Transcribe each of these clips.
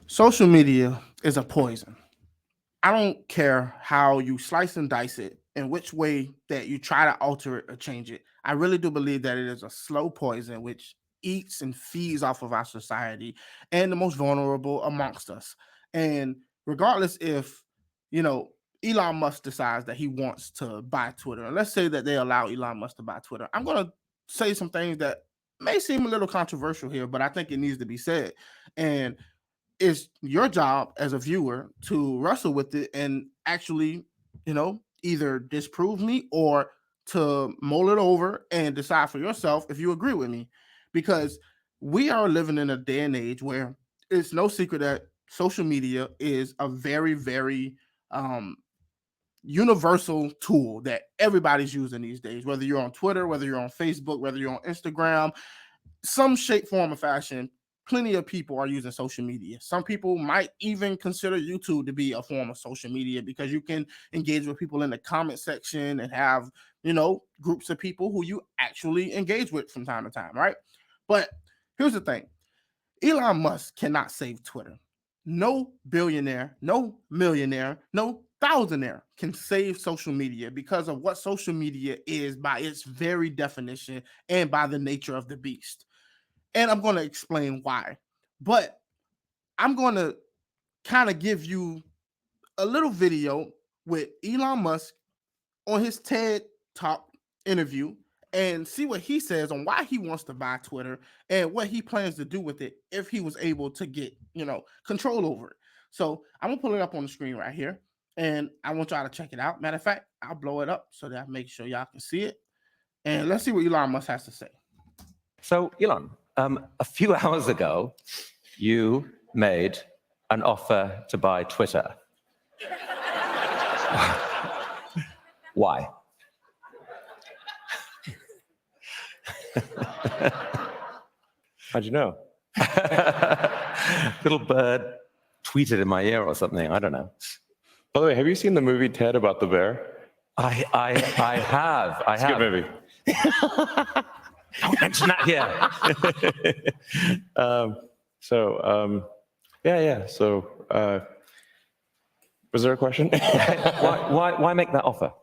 Social media is a poison. I don't care how you slice and dice it and which way that you try to alter it or change it. I really do believe that it is a slow poison which eats and feeds off of our society and the most vulnerable amongst us. And regardless if, you know, Elon Musk decides that he wants to buy Twitter, and let's say that they allow Elon Musk to buy Twitter, I'm going to say some things that may seem a little controversial here, but I think it needs to be said. And it's your job as a viewer to wrestle with it and actually, either disprove me or to mull it over and decide for yourself if you agree with me. Because we are living in a day and age where it's no secret that social media is a very, very universal tool that everybody's using these days, whether you're on Twitter, whether you're on Facebook, whether you're on Instagram, some shape, form, or fashion, plenty of people are using social media. Some people might even consider YouTube to be a form of social media because you can engage with people in the comment section and have, groups of people who you actually engage with from time to time, right? But here's the thing. Elon Musk cannot save Twitter. No billionaire, no millionaire, no thousandaire can save social media because of what social media is by its very definition and by the nature of the beast. And I'm going to explain why. But I'm going to kind of give you a little video with Elon Musk on his TED Talk interview and see what he says on why he wants to buy Twitter and what he plans to do with it if he was able to get, control over it. So I'm gonna pull it up on the screen right here, and I want y'all to check it out. Matter of fact, I'll blow it up so that I make sure y'all can see it. And let's see what Elon Musk has to say. So, Elon, a few hours ago, you made an offer to buy Twitter. Why? How'd you know? Little bird tweeted in my ear or something. I don't know. By the way, have you seen the movie Ted about the bear? I have. It's a good movie. Don't mention that here. Yeah. So, was there a question? Why make that offer?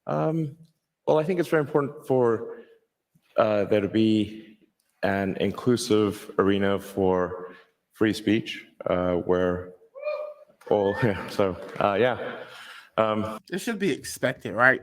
Well, I think it's very important for there to be an inclusive arena for free speech, where all, It should be expected, right?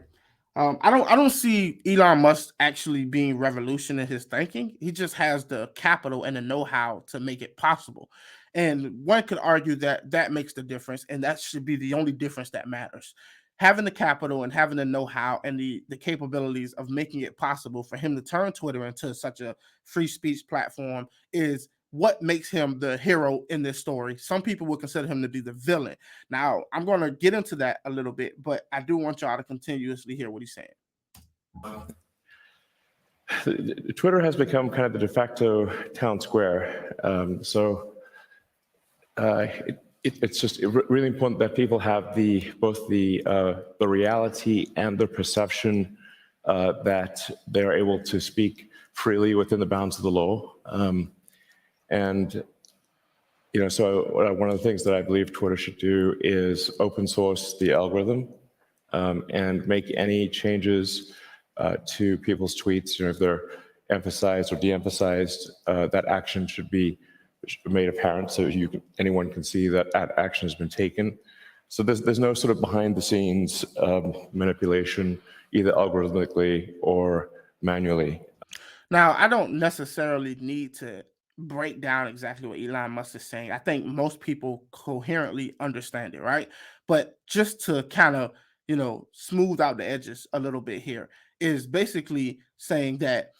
I don't see Elon Musk actually being revolution in his thinking. He just has the capital and the know-how to make it possible. And one could argue that that makes the difference, and that should be the only difference that matters. Having the capital and having the know-how and the capabilities of making it possible for him to turn Twitter into such a free speech platform is what makes him the hero in this story. Some people would consider him to be the villain. Now, I'm going to get into that a little bit, but I do want y'all to continuously hear what he's saying. Twitter has become kind of the de facto town square. It's just really important that people have both the reality and the perception that they're able to speak freely within the bounds of the law. So one of the things that I believe Twitter should do is open source the algorithm and make any changes to people's tweets. If they're emphasized or de-emphasized, that action should be made apparent so anyone can see that action has been taken. So there's no sort of behind the scenes manipulation, either algorithmically or manually. Now, I don't necessarily need to break down exactly what Elon Musk is saying. I think most people coherently understand it, right? But just to kind of, smooth out the edges a little bit here is basically saying that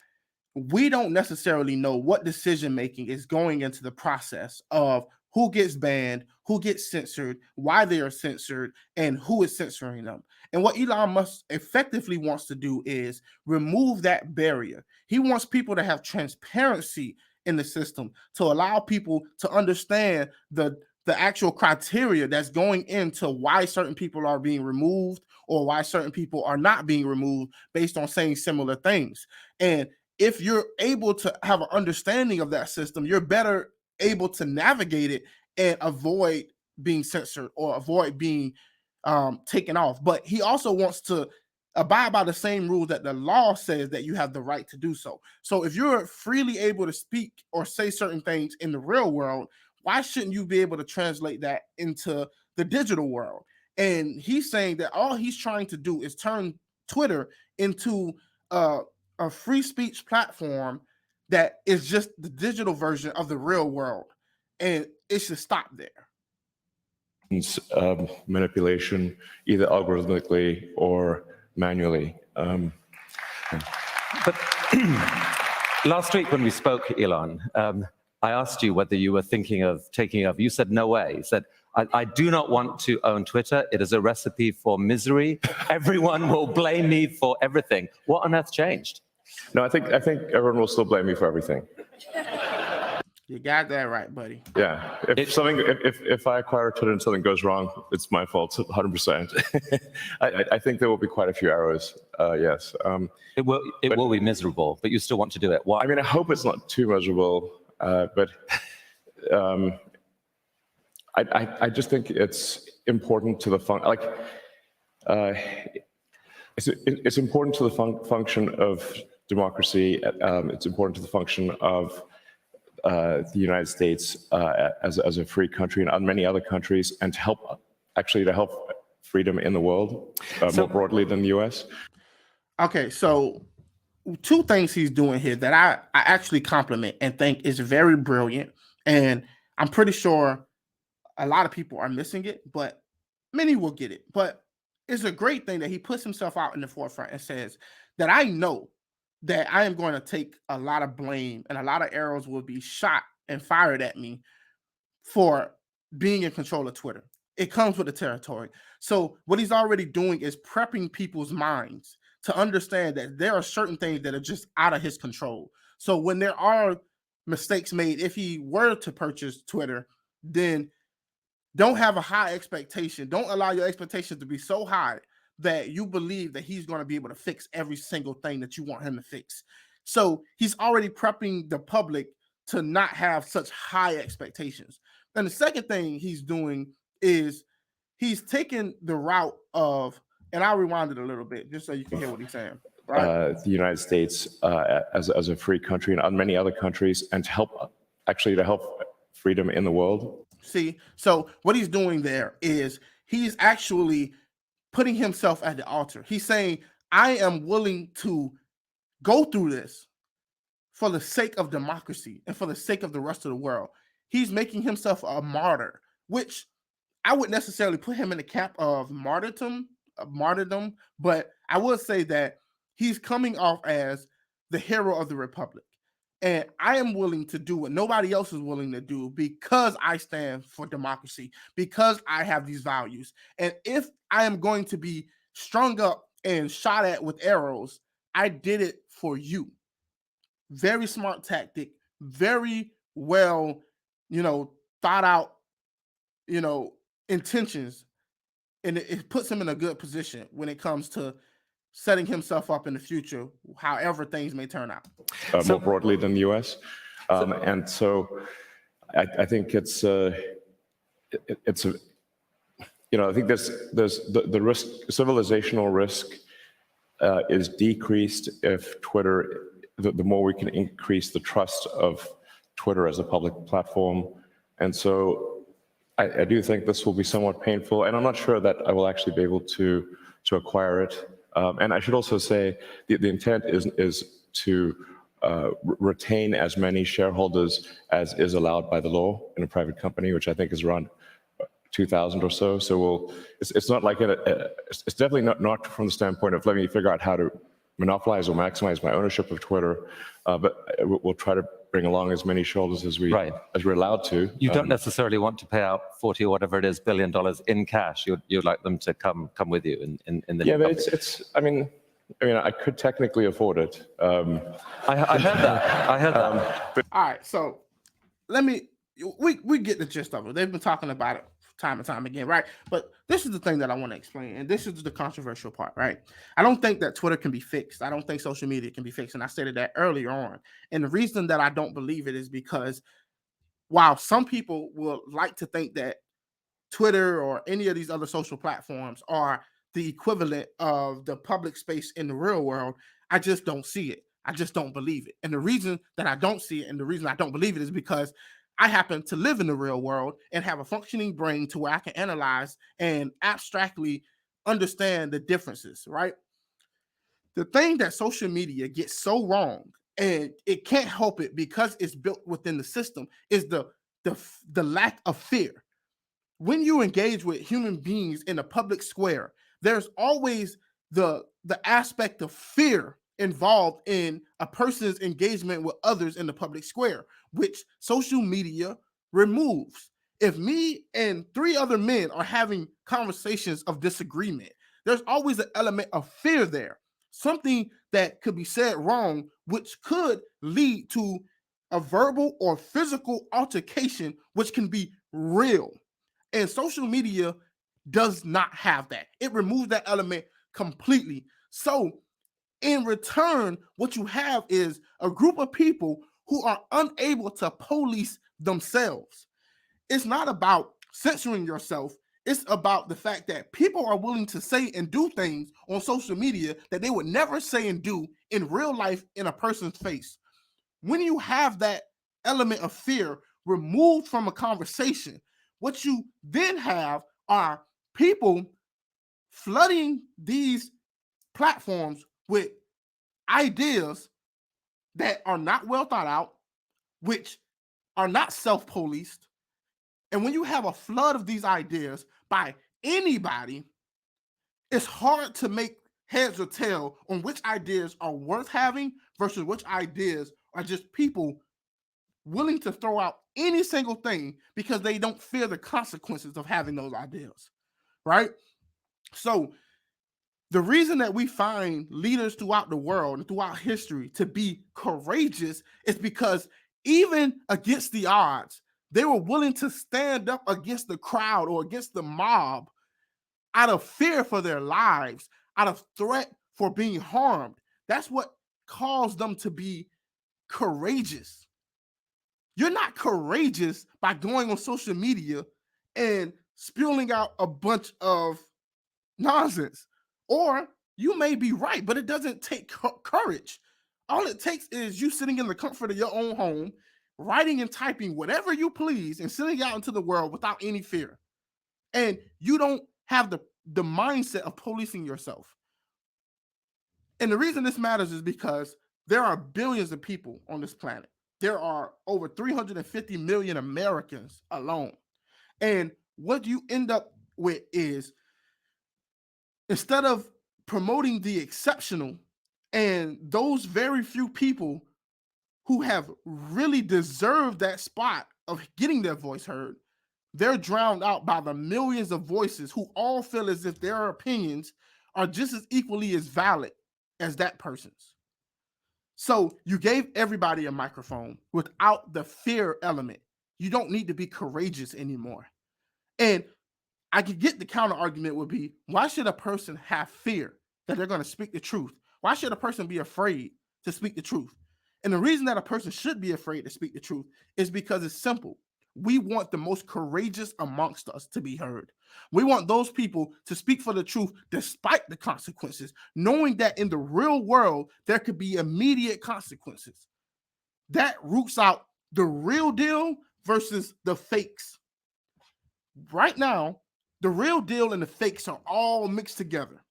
we don't necessarily know what decision making is going into the process of who gets banned, who gets censored, why they are censored, and who is censoring them. And what Elon Musk effectively wants to do is remove that barrier. He wants people to have transparency in the system to allow people to understand the actual criteria that's going into why certain people are being removed or why certain people are not being removed based on saying similar things. And if you're able to have an understanding of that system, you're better able to navigate it and avoid being censored or avoid being taken off. But he also wants to abide by the same rules that the law says that you have the right to do so. So if you're freely able to speak or say certain things in the real world, why shouldn't you be able to translate that into the digital world? And he's saying that all he's trying to do is turn Twitter into a free speech platform that is just the digital version of the real world. And it should stop there. Manipulation, either algorithmically or manually. But last week when we spoke, Elon, I asked you whether you were thinking of taking over. You said, no way. You said, I do not want to own Twitter. It is a recipe for misery. Everyone will blame me for everything. What on earth changed? No, I think everyone will still blame me for everything. You got that right, buddy. Yeah. If I acquire Twitter and something goes wrong, it's my fault, 100%. I think there will be quite a few errors. Yes. It will be miserable, but you still want to do it. Why? I mean, I hope it's not too miserable, but I just think it's important to the it's important to the function of democracy. It's important to the function of the United States as a free country and many other countries, and to help freedom in the world more broadly than the U.S. Okay, so two things he's doing here that I actually compliment and think is very brilliant, and I'm pretty sure a lot of people are missing it, but many will get it. But it's a great thing that he puts himself out in the forefront and says that I know that I am going to take a lot of blame and a lot of arrows will be shot and fired at me for being in control of Twitter. It comes with the territory. So what he's already doing is prepping people's minds to understand that there are certain things that are just out of his control. So when there are mistakes made, if he were to purchase Twitter, then don't have a high expectation. Don't allow your expectations to be so high that you believe that he's going to be able to fix every single thing that you want him to fix. So he's already prepping the public to not have such high expectations. And the second thing he's doing is he's taking the route of, and I'll rewind it a little bit just so you can hear what he's saying. Right? The United States as a free country and many other countries, and to help freedom in the world. See, so what he's doing there is he's actually putting himself at the altar. He's saying, I am willing to go through this for the sake of democracy and for the sake of the rest of the world. He's making himself a martyr, which I wouldn't necessarily put him in the camp of martyrdom, but I would say that he's coming off as the hero of the republic. And I am willing to do what nobody else is willing to do because I stand for democracy, because I have these values. And if I am going to be strung up and shot at with arrows, I did it for you. Very smart tactic, very well, thought out, intentions. And it puts him in a good position when it comes to setting himself up in the future, however things may turn out. More broadly than the U.S. And so I think I think there's the risk, civilizational risk is decreased if Twitter, the more we can increase the trust of Twitter as a public platform. And so I do think this will be somewhat painful, and I'm not sure that I will actually be able to acquire it. And I should also say the intent is to retain as many shareholders as is allowed by the law in a private company, which I think is around 2,000 or so. So it's not like it's definitely not from the standpoint of let me figure out how to monopolize or maximize my ownership of Twitter, but we'll try to bring along as many shareholders as we're allowed to. You don't necessarily want to pay out 40 or whatever it is $billion in cash. You'd like them to come with you in the yeah, but it's I mean I could technically afford it. I heard that. I heard that. But all right, so we get the gist of it. They've been talking about it time and time again, right? But this is the thing that I want to explain, and this is the controversial part, right? I don't think that Twitter can be fixed. I don't think social media can be fixed, and I stated that earlier on. And the reason that I don't believe it is because while some people will like to think that Twitter or any of these other social platforms are the equivalent of the public space in the real world, I just don't see it. I just don't believe it. And the reason that I don't see it and the reason I don't believe it is because I happen to live in the real world and have a functioning brain to where I can analyze and abstractly understand the differences, right? The thing that social media gets so wrong, and it can't help it because it's built within the system, is the lack of fear. When you engage with human beings in a public square, there's always the aspect of fear involved in a person's engagement with others in the public square, which social media removes. If me and three other men are having conversations of disagreement, there's always an element of fear there, something that could be said wrong, which could lead to a verbal or physical altercation, which can be real. And social media does not have that. It removes that element completely. So, in return, what you have is a group of people who are unable to police themselves. It's not about censoring yourself. It's about the fact that people are willing to say and do things on social media that they would never say and do in real life in a person's face. When you have that element of fear removed from a conversation, what you then have are people flooding these platforms with ideas that are not well thought out, which are not self-policed. And when you have a flood of these ideas by anybody, it's hard to make heads or tail on which ideas are worth having versus which ideas are just people willing to throw out any single thing because they don't fear the consequences of having those ideas, right? So the reason that we find leaders throughout the world and throughout history to be courageous is because even against the odds, they were willing to stand up against the crowd or against the mob out of fear for their lives, out of threat for being harmed. That's what caused them to be courageous. You're not courageous by going on social media and spewing out a bunch of nonsense. Or you may be right, but it doesn't take courage. All it takes is you sitting in the comfort of your own home, writing and typing whatever you please and sending out into the world without any fear. And you don't have the mindset of policing yourself. And the reason this matters is because there are billions of people on this planet. There are over 350 million Americans alone. And what you end up with is, instead of promoting the exceptional and those very few people who have really deserved that spot of getting their voice heard, they're drowned out by the millions of voices who all feel as if their opinions are just as equally as valid as that person's. So you gave everybody a microphone without the fear element. You don't need to be courageous anymore. And I could get the counter argument would be, why should a person have fear that they're going to speak the truth? Why should a person be afraid to speak the truth? And the reason that a person should be afraid to speak the truth is because it's simple. We want the most courageous amongst us to be heard. We want those people to speak for the truth despite the consequences, knowing that in the real world, there could be immediate consequences. That roots out the real deal versus the fakes. Right now, the real deal and the fakes are all mixed together.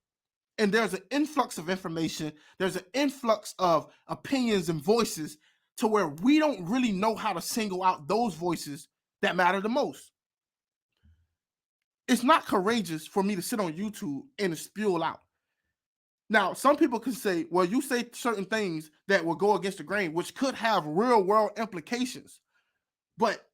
And there's an influx of information. There's an influx of opinions and voices to where we don't really know how to single out those voices that matter the most. It's not courageous for me to sit on YouTube and spew out. Now, some people can say, well, you say certain things that will go against the grain, which could have real world implications. But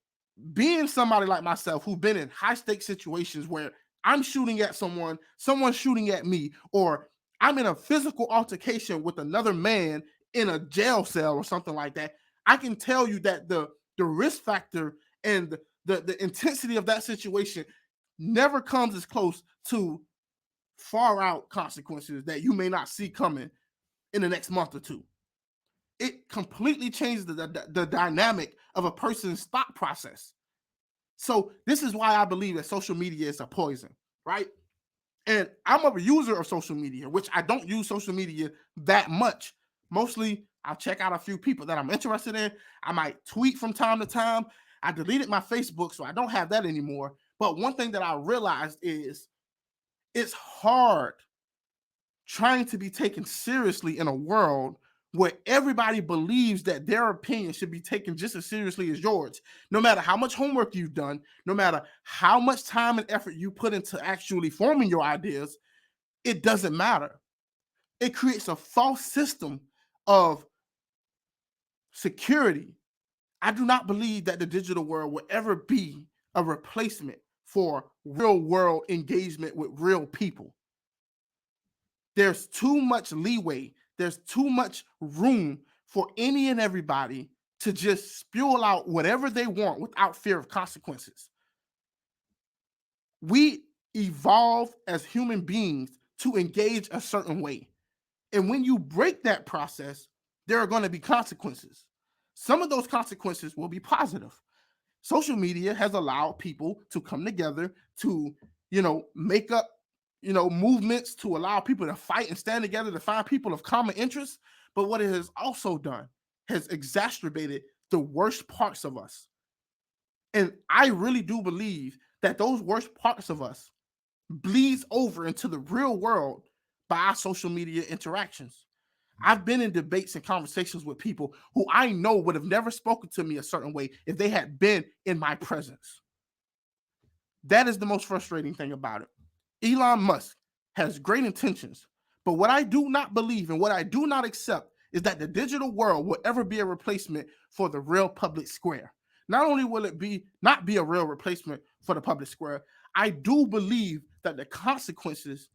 being somebody like myself who's been in high stakes situations where I'm shooting at someone, someone's shooting at me, or I'm in a physical altercation with another man in a jail cell or something like that, I can tell you that the risk factor and the intensity of that situation never comes as close to far out consequences that you may not see coming in the next month or two. it completely changes the dynamic of a person's thought process. So this is why I believe that social media is a poison, right? And I'm a user of social media, which I don't use social media that much. Mostly, I'll check out a few people that I'm interested in. I might tweet from time to time. I deleted my Facebook, so I don't have that anymore. But one thing that I realized is it's hard trying to be taken seriously in a world where everybody believes that their opinion should be taken just as seriously as yours. No matter how much homework you've done, no matter how much time and effort you put into actually forming your ideas, it doesn't matter. It creates a false system of security. I do not believe that the digital world will ever be a replacement for real world engagement with real people. There's too much leeway. There's too much room for any and everybody to just spew out whatever they want without fear of consequences. We evolve as human beings to engage a certain way. And when you break that process, there are going to be consequences. Some of those consequences will be positive. Social media has allowed people to come together to, make up, movements, to allow people to fight and stand together to find people of common interest. But what it has also done has exacerbated the worst parts of us. And I really do believe that those worst parts of us bleeds over into the real world by our social media interactions. I've been in debates and conversations with people who I know would have never spoken to me a certain way if they had been in my presence. That is the most frustrating thing about it. Elon Musk has great intentions, but what I do not believe and what I do not accept is that the digital world will ever be a replacement for the real public square. Not only will it not be a real replacement for the public square, I do believe that the consequences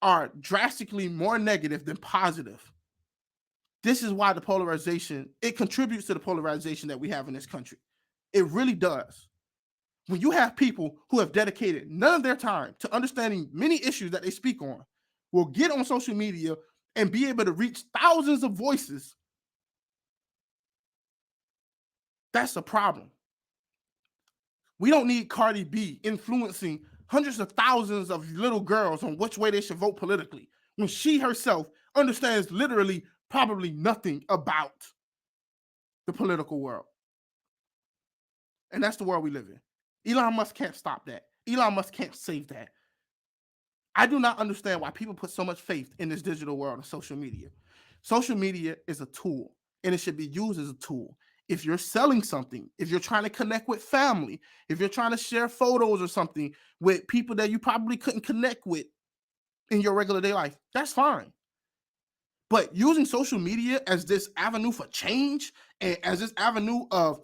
are drastically more negative than positive. This is why it contributes to the polarization that we have in this country. It really does. When you have people who have dedicated none of their time to understanding many issues that they speak on, will get on social media and be able to reach thousands of voices, that's a problem. We don't need Cardi B influencing hundreds of thousands of little girls on which way they should vote politically, when she herself understands literally probably nothing about the political world. And that's the world we live in. Elon Musk can't stop that. Elon Musk can't save that. I do not understand why people put so much faith in this digital world of social media. Social media is a tool, and it should be used as a tool. If you're selling something, if you're trying to connect with family, if you're trying to share photos or something with people that you probably couldn't connect with in your regular day life, that's fine. But using social media as this avenue for change and as this avenue of,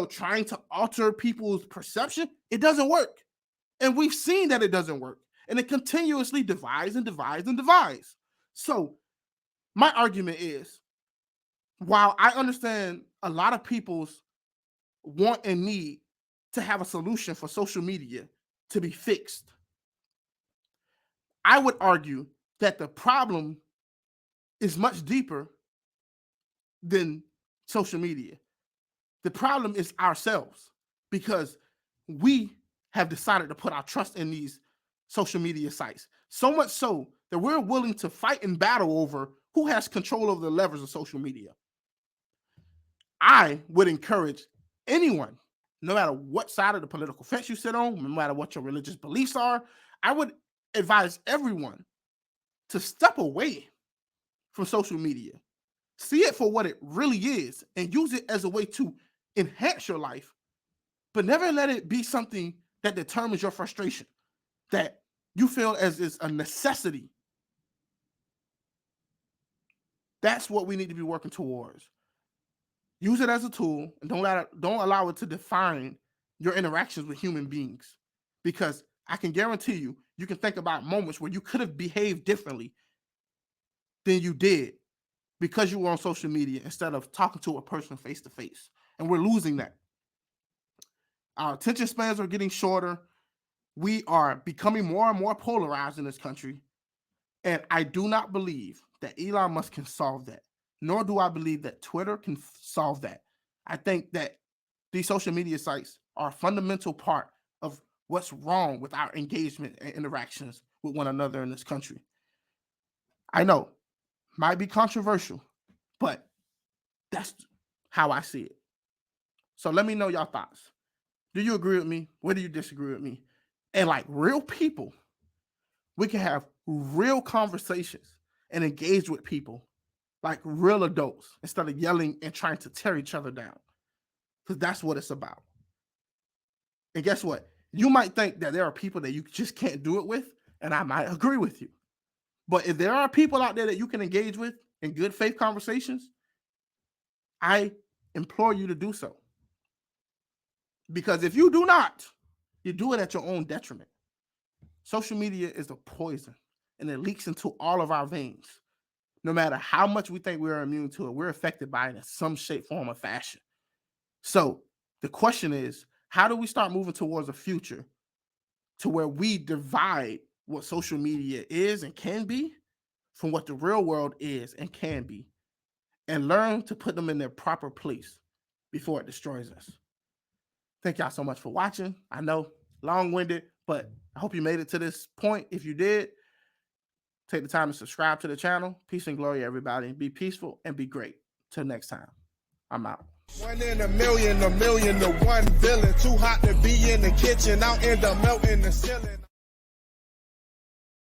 trying to alter people's perception, it doesn't work. And we've seen that it doesn't work. And it continuously divides and divides and divides. So my argument is, while I understand a lot of people's want and need to have a solution for social media to be fixed, I would argue that the problem is much deeper than social media. The problem is ourselves, because we have decided to put our trust in these social media sites. So much so that we're willing to fight and battle over who has control over the levers of social media. I would encourage anyone, no matter what side of the political fence you sit on, no matter what your religious beliefs are, I would advise everyone to step away from social media. See it for what it really is and use it as a way to enhance your life, but never let it be something that determines your frustration, that you feel as is a necessity. That's what we need to be working towards. Use it as a tool, and don't allow it to define your interactions with human beings. Because I can guarantee you can think about moments where you could have behaved differently than you did because you were on social media instead of talking to a person face to face. And we're losing that. Our attention spans are getting shorter. We are becoming more and more polarized in this country. And I do not believe that Elon Musk can solve that. nor do I believe that Twitter can solve that. I think that these social media sites are a fundamental part of what's wrong with our engagement and interactions with one another in this country. I know, might be controversial, but that's how I see it. So let me know your thoughts. Do you agree with me? Where do you disagree with me? And like real people, we can have real conversations and engage with people like real adults instead of yelling and trying to tear each other down. Because that's what it's about. And guess what? You might think that there are people that you just can't do it with, and I might agree with you. But if there are people out there that you can engage with in good faith conversations, I implore you to do so. Because if you do not, you do it at your own detriment. Social media is a poison, and it leaks into all of our veins. No matter how much we think we're immune to it, we're affected by it in some shape, form, or fashion. So the question is, how do we start moving towards a future to where we divide what social media is and can be from what the real world is and can be, and learn to put them in their proper place before it destroys us? Thank y'all so much for watching. I know, long-winded, but I hope you made it to this point. If you did, take the time to subscribe to the channel. Peace and glory, everybody. Be peaceful and be great. Till next time, I'm out. 1 in a million to one villain. Too hot to be in the kitchen, I'll end up melting the ceiling.